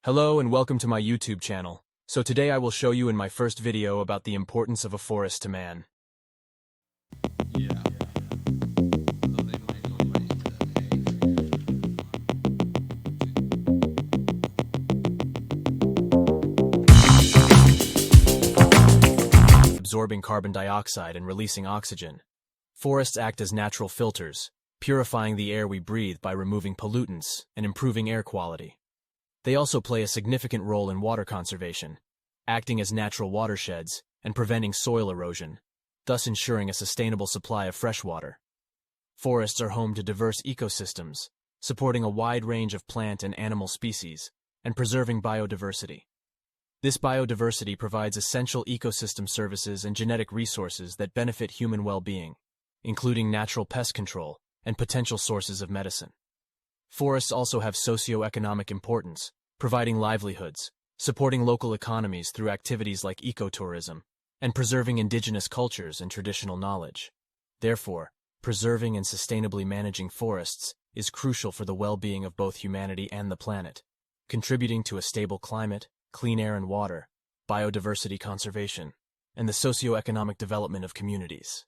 Hello and welcome to my YouTube channel. So today I will show you in my first video about the importance of a forest to man. Absorbing carbon dioxide and releasing oxygen. Forests act as natural filters, purifying the air we breathe by removing pollutants and improving air quality. They also play a significant role in water conservation, acting as natural watersheds and preventing soil erosion, thus ensuring a sustainable supply of fresh water. Forests are home to diverse ecosystems, supporting a wide range of plant and animal species, and preserving biodiversity. This biodiversity provides essential ecosystem services and genetic resources that benefit human well-being, including natural pest control and potential sources of medicine. Forests also have socio-economic importance, providing livelihoods, supporting local economies through activities like ecotourism, and preserving indigenous cultures and traditional knowledge. Therefore, preserving and sustainably managing forests is crucial for the well-being of both humanity and the planet, contributing to a stable climate, clean air and water, biodiversity conservation, and the socio-economic development of communities.